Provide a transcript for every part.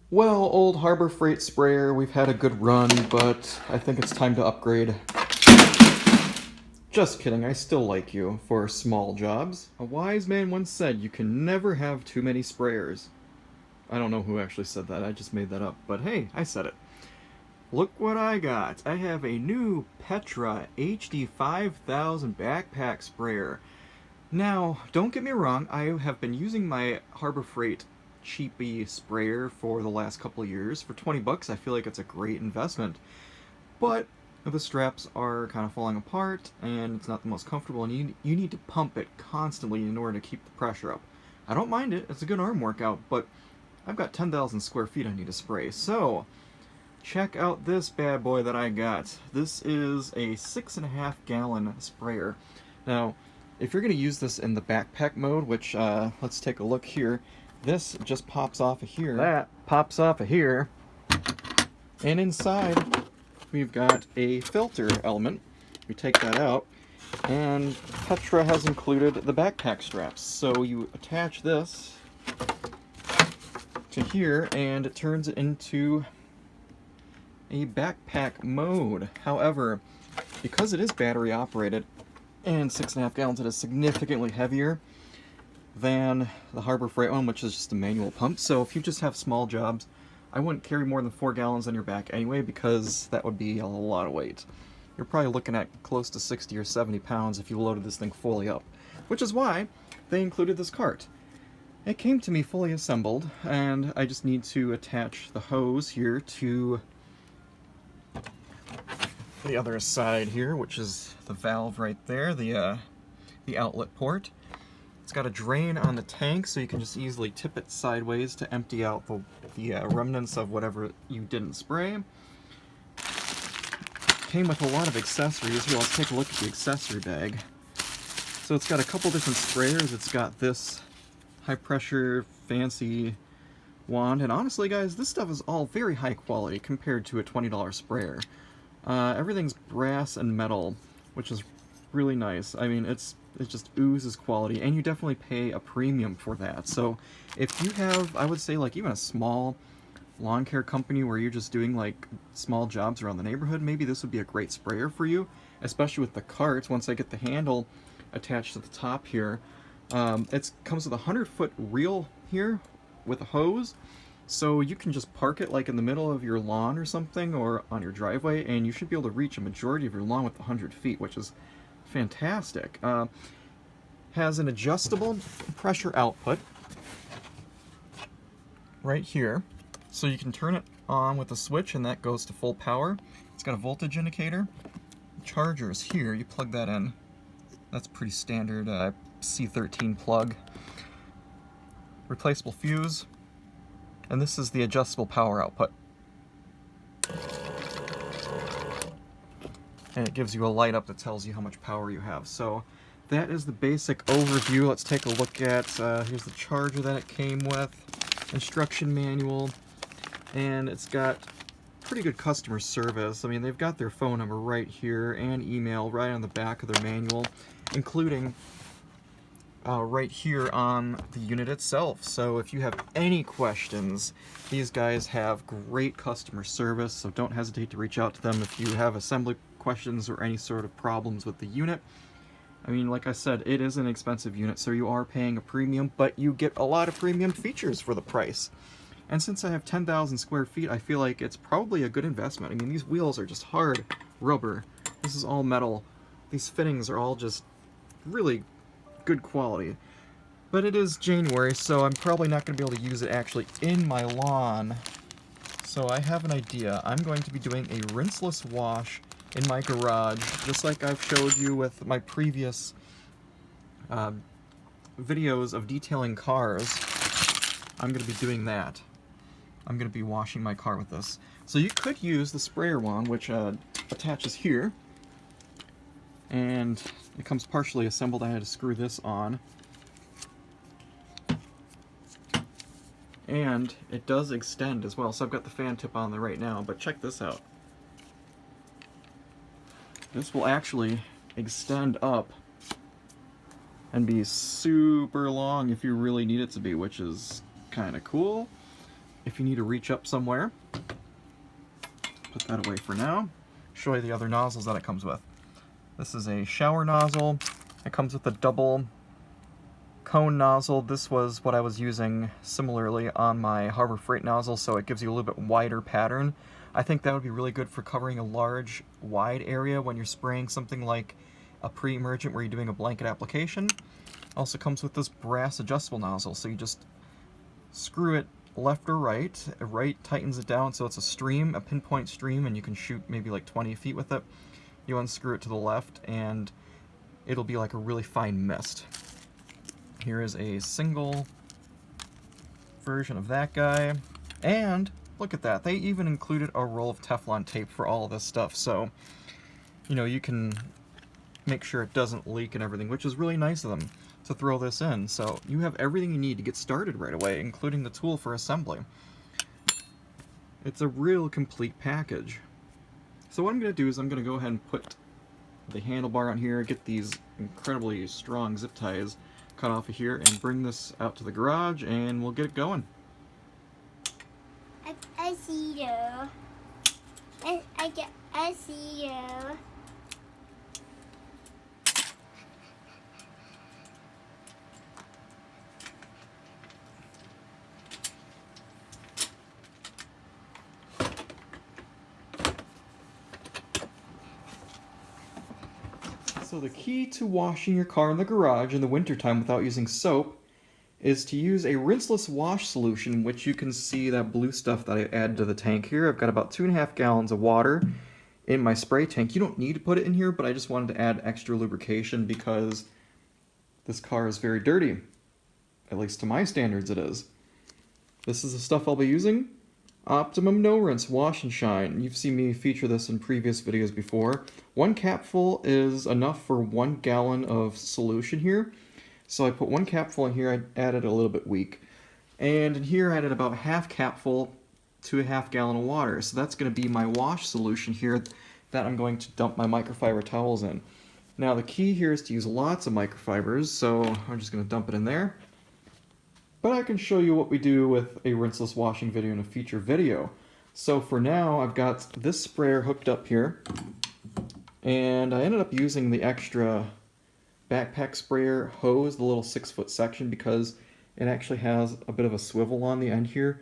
Well, old Harbor Freight sprayer, we've had a good run, but I think it's time to upgrade. Just kidding, I still like you for small jobs. A wise man once said you can never have too many sprayers. I don't know who actually said that, I just made that up, but hey, I said it. Look what I got. I have a new Petra HD5000 backpack sprayer. Now, don't get me wrong, I have been using my Harbor Freight cheapy sprayer for the last couple of years. For 20 bucks, I feel like it's a great investment. But the straps are kind of falling apart, and it's not the most comfortable, and you need to pump it constantly in order to keep the pressure up. I don't mind it, it's a good arm workout, but I've got 10,000 square feet I need to spray, so check out this bad boy that I got. This is a 6.5 gallon sprayer. Now, if you're going to use this in the backpack mode, which, let's take a look here, this just pops off of here. That pops off of here. And inside, we've got a filter element. We take that out, and Petra has included the backpack straps. So you attach this to here, and it turns it into a backpack mode. However, because it is battery operated and 6.5 gallons, it is significantly heavier than the Harbor Freight one, which is just a manual pump. So if you just have small jobs, I wouldn't carry more than 4 gallons on your back anyway, because that would be a lot of weight. You're probably looking at close to 60 or 70 pounds if you loaded this thing fully up, which is why they included this cart. It came to me fully assembled, and I just need to attach the hose here to the other side here, which is the valve right there, the outlet port. It's got a drain on the tank, so you can just easily tip it sideways to empty out the remnants of whatever you didn't spray. Came with a lot of accessories. Here, let's take a look at the accessory bag. So it's got a couple different sprayers. It's got this high-pressure, fancy wand, and honestly, guys, this stuff is all very high quality compared to a $20 sprayer. Everything's brass and metal, which is really nice. I mean, it just oozes quality, and you definitely pay a premium for that. So if you have, I would say, like even a small lawn care company where you're just doing like small jobs around the neighborhood, maybe this would be a great sprayer for you, especially with the cart. Once I get the handle attached to the top here, it comes with a 100-foot reel here with a hose, so you can just park it like in the middle of your lawn or something, or on your driveway, and you should be able to reach a majority of your lawn with 100 feet, which is fantastic. Has an adjustable pressure output right here, so you can turn it on with a switch and that goes to full power. It's got a voltage indicator. Charger is here, you plug that in. That's pretty standard C13 plug. Replaceable fuse, and this is the adjustable power output. And it gives you a light up that tells you how much power you have. So that is the basic overview. Let's take a look at, here's the charger that it came with, instruction manual, and it's got pretty good customer service. I mean, they've got their phone number right here and email right on the back of their manual, including right here on the unit itself. So if you have any questions, these guys have great customer service, so don't hesitate to reach out to them if you have assembly questions or any sort of problems with the unit. I mean, like I said, it is an expensive unit, so you are paying a premium, but you get a lot of premium features for the price. And since I have 10,000 square feet, I feel like it's probably a good investment. I mean, these wheels are just hard rubber. This is all metal. These fittings are all just really good quality. But it is January, so I'm probably not going to be able to use it actually in my lawn. So I have an idea. I'm going to be doing a rinseless wash in my garage, just like I've showed you with my previous videos of detailing cars. I'm going to be doing that. I'm going to be washing my car with this. So you could use the sprayer wand, which attaches here, and it comes partially assembled. I had to screw this on. And it does extend as well, so I've got the fan tip on there right now, but check this out. This will actually extend up and be super long if you really need it to be, which is kind of cool. if you need to reach up somewhere. Put that away for now. Show you the other nozzles that it comes with. This is a shower nozzle. It comes with a double cone nozzle. This was what I was using similarly on my Harbor Freight nozzle, so it gives you a little bit wider pattern. I think that would be really good for covering a large, wide area when you're spraying something like a pre-emergent where you're doing a blanket application. Also comes with this brass adjustable nozzle, so you just screw it left or right. Right tightens it down so it's a stream, a pinpoint stream, and you can shoot maybe like 20 feet with it. You unscrew it to the left and it'll be like a really fine mist. Here is a single version of that guy, and look at that, they even included a roll of Teflon tape for all of this stuff, so you know, you can make sure it doesn't leak and everything, which is really nice of them to throw this in. So you have everything you need to get started right away, including the tool for assembly. It's a real complete package. So what I'm going to do is I'm going to go ahead and put the handlebar on here, get these incredibly strong zip ties cut off of here, and bring this out to the garage, and we'll get it going. I see you. I see you. So the key to washing your car in the garage in the wintertime without using soap is to use a rinseless wash solution, which you can see that blue stuff that I added to the tank here. I've got about 2.5 gallons of water in my spray tank. You don't need to put it in here, but I just wanted to add extra lubrication because this car is very dirty. At least to my standards it is. This is the stuff I'll be using. Optimum No Rinse Wash and Shine. You've seen me feature this in previous videos before. 1 capful is enough for 1 gallon of solution here. So I put 1 capful in here, I added a little bit weak. And in here I added about 1/2 capful to 1/2 gallon of water. So that's going to be my wash solution here that I'm going to dump my microfiber towels in. Now the key here is to use lots of microfibers, so I'm just going to dump it in there. But I can show you what we do with a rinseless washing video in a future video. So for now, I've got this sprayer hooked up here, and I ended up using the extra backpack sprayer hose, the little 6-foot section, because it actually has a bit of a swivel on the end here.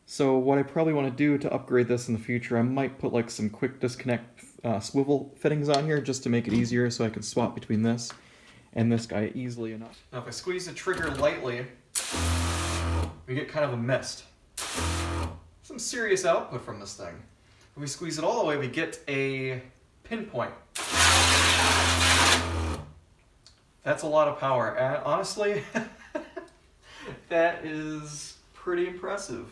So what I probably want to do to upgrade this in the future, I might put like some quick disconnect swivel fittings on here just to make it easier so I can swap between this and this guy easily enough. Now if I squeeze the trigger lightly, we get kind of a mist. Some serious output from this thing. If we squeeze it all the way, we get a pinpoint. That's a lot of power. And honestly, that is pretty impressive.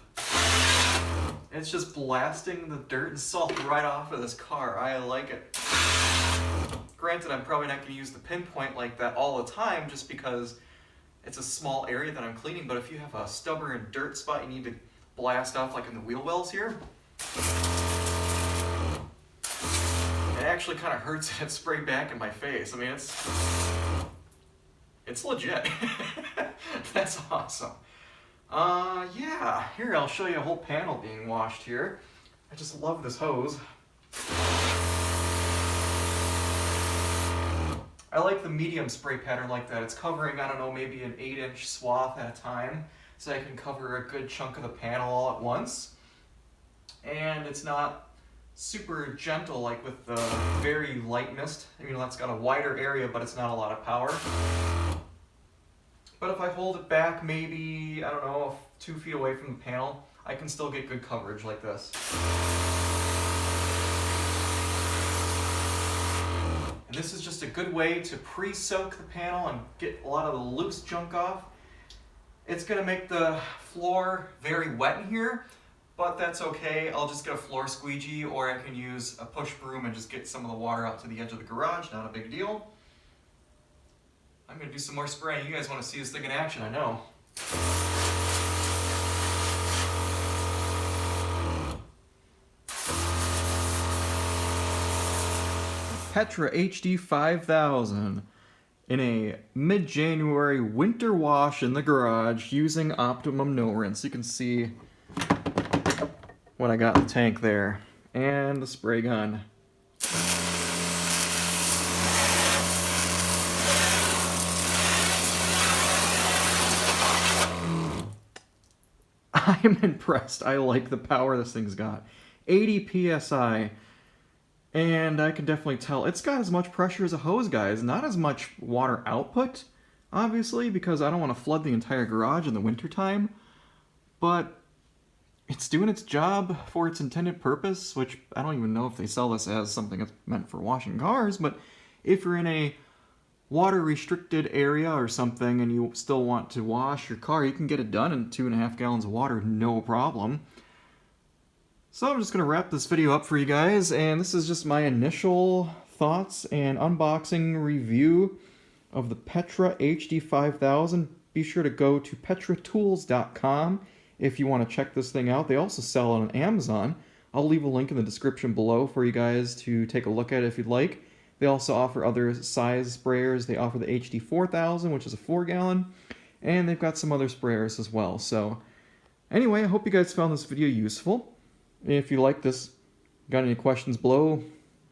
It's just blasting the dirt and salt right off of this car. I like it. Granted, I'm probably not going to use the pinpoint like that all the time just because it's a small area that I'm cleaning, but if you have a stubborn dirt spot you need to blast off, like in the wheel wells here, it actually kind of hurts and it sprayed back in my face. I mean, it's legit. That's awesome. Yeah, here I'll show you a whole panel being washed here. I just love this hose. I like the medium spray pattern like that. It's covering, I don't know, maybe an 8-inch swath at a time, so I can cover a good chunk of the panel all at once. And it's not super gentle like with the very light mist. I mean, that's got a wider area, but it's not a lot of power. But if I hold it back maybe, I don't know, 2 feet away from the panel, I can still get good coverage like this. And this is just a good way to pre-soak the panel and get a lot of the loose junk off. It's going to make the floor very wet in here, but that's okay. I'll just get a floor squeegee, or I can use a push broom and just get some of the water out to the edge of the garage. Not a big deal. I'm going to do some more spraying. You guys want to see this thing in action, I know. Petra HD5000 in a mid-January winter wash in the garage using Optimum No Rinse. You can see what I got in the tank there. And the spray gun. I'm impressed. I like the power this thing's got. 80 psi. And I can definitely tell it's got as much pressure as a hose, guys. Not as much water output, obviously, because I don't want to flood the entire garage in the wintertime. But it's doing its job for its intended purpose, which I don't even know if they sell this as something that's meant for washing cars, but if you're in a water-restricted area or something and you still want to wash your car, you can get it done in 2.5 gallons of water, no problem. So I'm just going to wrap this video up for you guys, and this is just my initial thoughts and unboxing review of the Petra HD5000. Be sure to go to petratools.com if you want to check this thing out. They also sell it on Amazon. I'll leave a link in the description below for you guys to take a look at it if you'd like. They also offer other size sprayers. They offer the HD4000, which is a 4-gallon, and they've got some other sprayers as well. So anyway, I hope you guys found this video useful. If you like this, got any questions below,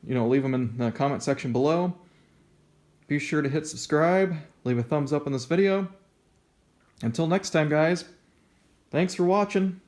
leave them in the comment section below. Be sure to hit subscribe, leave a thumbs up on this video. Until next time, guys, thanks for watching.